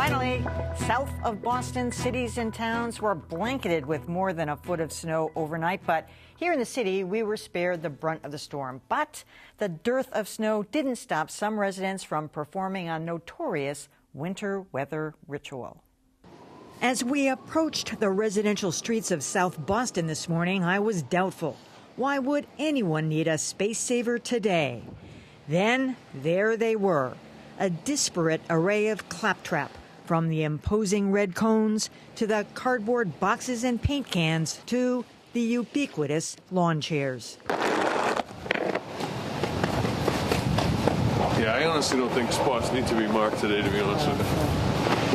Finally, south of Boston, cities and towns were blanketed with more than a foot of snow overnight. But here in the city, we were spared the brunt of the storm. But the dearth of snow didn't stop some residents from performing a notorious winter weather ritual. As we approached the residential streets of South Boston this morning, I was doubtful. Why would anyone need a space saver today? Then there they were, a disparate array of claptrap, from the imposing red cones to the cardboard boxes and paint cans to the ubiquitous lawn chairs. Yeah, I honestly don't think spots need to be marked today, to be honest with you.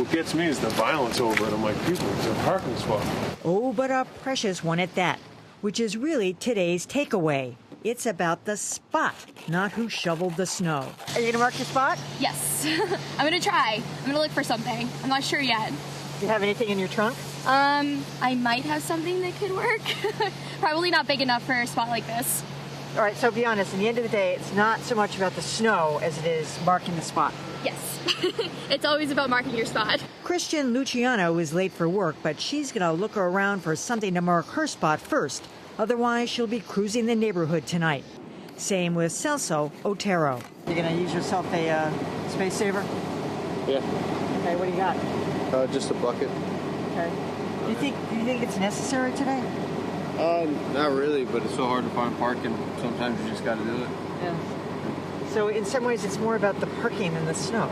What gets me is the violence over it. I'm like, people, it's a parking spot. Oh, but a precious one at that, which is really today's takeaway. It's about the spot, not who shoveled the snow. Are you going to mark your spot? Yes. I'm going to try. I'm going to look for something. I'm not sure yet. Do you have anything in your trunk? I might have something that could work. Probably not big enough for a spot like this. All right, so be honest, in the end of the day, it's not so much about the snow as it is marking the spot. Yes. It's always about marking your spot. Christian Luciano is late for work, but she's going to look around for something to mark her spot first. Otherwise, she'll be cruising the neighborhood tonight. Same with Celso Otero. You're going to use yourself a space saver? Yeah. Okay, what do you got? Just a bucket. Okay. Do you think it's necessary today? Not really, but it's so hard to find parking. Sometimes you just got to do it. Yeah. So in some ways, it's more about the parking than the snow.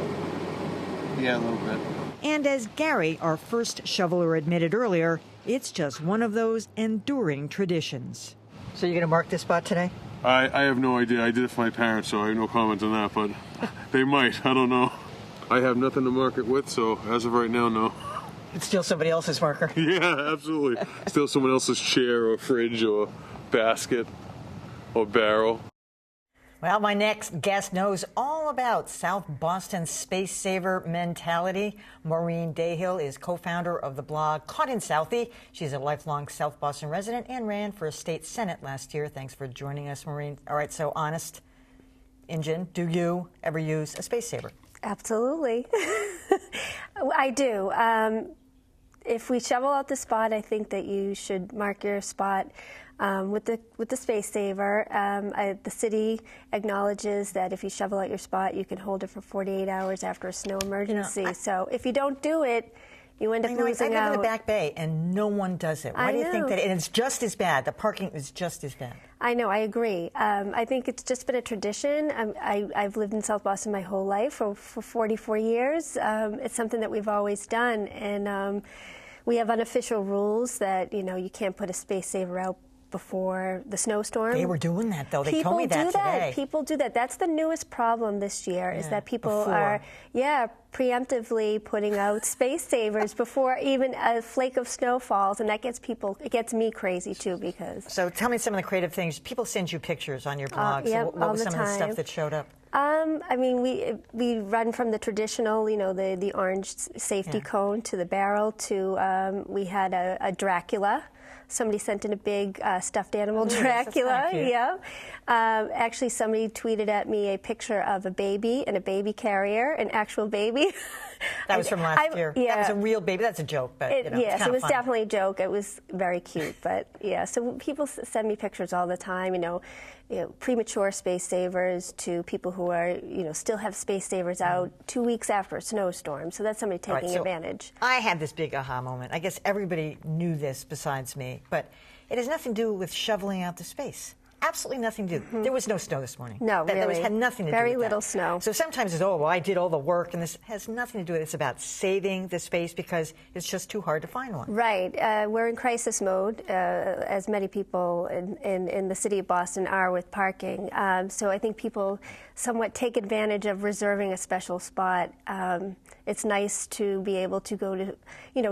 Yeah, a little bit. And as Gary, our first shoveler, admitted earlier, it's just one of those enduring traditions. So you're going to mark this spot today? I have no idea. I did it for my parents, so I have no comment on that, but they might. I don't know. I have nothing to mark it with, so as of right now, no. It's still somebody else's marker. Yeah, absolutely. Still someone else's chair or fridge or basket or barrel. Well, my next guest knows all about South Boston's space saver mentality. Maureen Dayhill is co-founder of the blog Caught in Southie. She's a lifelong South Boston resident and ran for a state senate last year. Thanks for joining us, Maureen. All right, so honest, Injun, do you ever use a space saver? Absolutely. I do. If we shovel out the spot, I think that you should mark your spot with the space saver. The city acknowledges that if you shovel out your spot, you can hold it for 48 hours after a snow emergency. So if you don't do it, you end up losing out. I live in the Back Bay, and no one does it. Why do you think that? And it's just as bad. The parking is just as bad. I know. I agree. I think it's just been a tradition. I've lived in South Boston my whole life for 44 years. It's something that we've always done, and we have unofficial rules that you can't put a space saver out before the snowstorm. They were doing that, though. They told me that today. People do that. That's the newest problem this year, is that people are, preemptively putting out space savers before even a flake of snow falls, and that gets it gets me crazy, too, because... So tell me some of the creative things. People send you pictures on your blog. Yep, so what was some of the stuff that showed up? I mean, we run from the traditional, the orange safety cone to the barrel to, we had a Dracula. Somebody sent in a big stuffed animal Dracula. Yeah. Actually, somebody tweeted at me a picture of a baby and a baby carrier, an actual baby. That was from last year. Yeah. That was a real baby. That's a joke, but yes, it was funny. Definitely a joke. It was very cute, but yeah. So people send me pictures all the time. Premature space savers to people who are still have space savers out 2 weeks after a snowstorm. So that's somebody taking advantage. I had this big aha moment. I guess everybody knew this besides me, but it has nothing to do with shoveling out the space. Absolutely nothing to do. There was no snow this morning. No, really. That had nothing to do with Very little snow. So sometimes it's, I did all the work, and this has nothing to do with it. It's about saving the space because it's just too hard to find one. Right. We're in crisis mode, as many people in the city of Boston are with parking. So I think people somewhat take advantage of reserving a special spot. It's nice to be able to go to,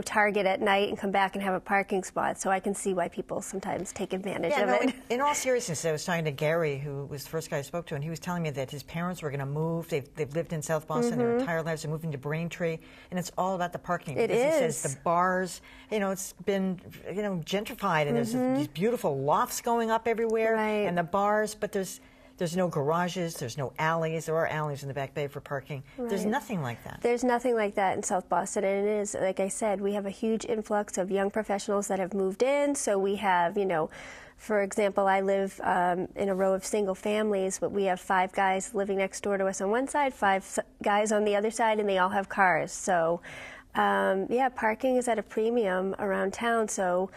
Target at night and come back and have a parking spot. So I can see why people sometimes take advantage of it. In all seriousness, I was talking to Gary, who was the first guy I spoke to, and he was telling me that his parents were going to move. They've lived in South Boston their entire lives. They're moving to Braintree, and it's all about the parking. It is. He says the bars, it's been, gentrified, and there's these beautiful lofts going up everywhere, and the bars, but there's There's no garages, there's no alleys. There are alleys in the Back Bay for parking. There's Right. nothing like that. There's nothing like that in South Boston, and it is, like I said, we have a huge influx of young professionals that have moved in. So we have, for example, I live in a row of single families, but we have 5 guys living next door to us on one side, 5 guys on the other side, and they all have cars. So, yeah, parking is at a premium around town. So,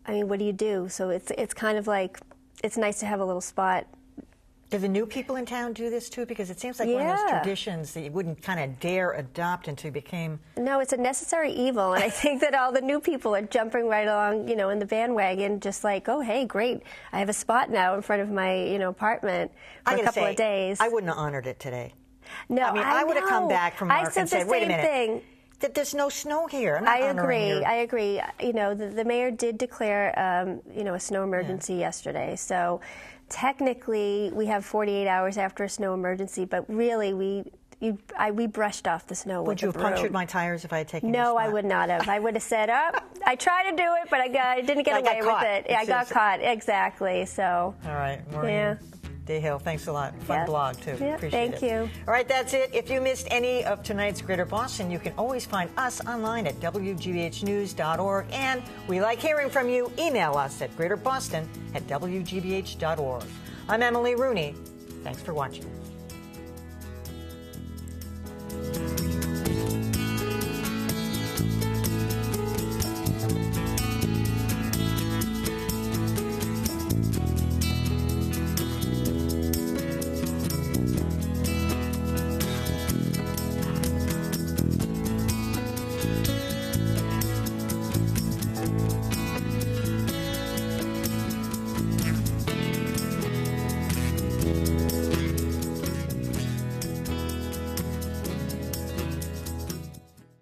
I mean, what do you do? So it's kind of like, it's nice to have a little spot. Do the new people in town do this too? Because it seems like one of those Yeah. traditions that you wouldn't kind of dare adopt until you became. No, it's a necessary evil, and I think that all the new people are jumping right along, in the bandwagon, just like, oh, hey, great, I have a spot now in front of my, apartment for a couple of days. I wouldn't have honored it today. No, I mean, I would have come back from work and said, wait a minute. Thing. That there's no snow here. I'm not I honoring agree. your... I agree. The mayor did declare, a snow emergency yesterday. So technically, we have 48 hours after a snow emergency, but really, we brushed off the snow Would with you a have broom. punctured my tires if I had taken your No, spot? I would not have. I would have said, I tried to do it, but I didn't get I got away caught. with it. I got caught. Exactly. So. All right, Maureen. Yeah. Dayhill, thanks a lot. Fun Yeah. blog, too. Yeah, Appreciate thank it. you. All right, that's it. If you missed any of tonight's Greater Boston, you can always find us online at WGBHnews.org. And we like hearing from you. Email us at greaterboston@WGBH.org. I'm Emily Rooney. Thanks for watching.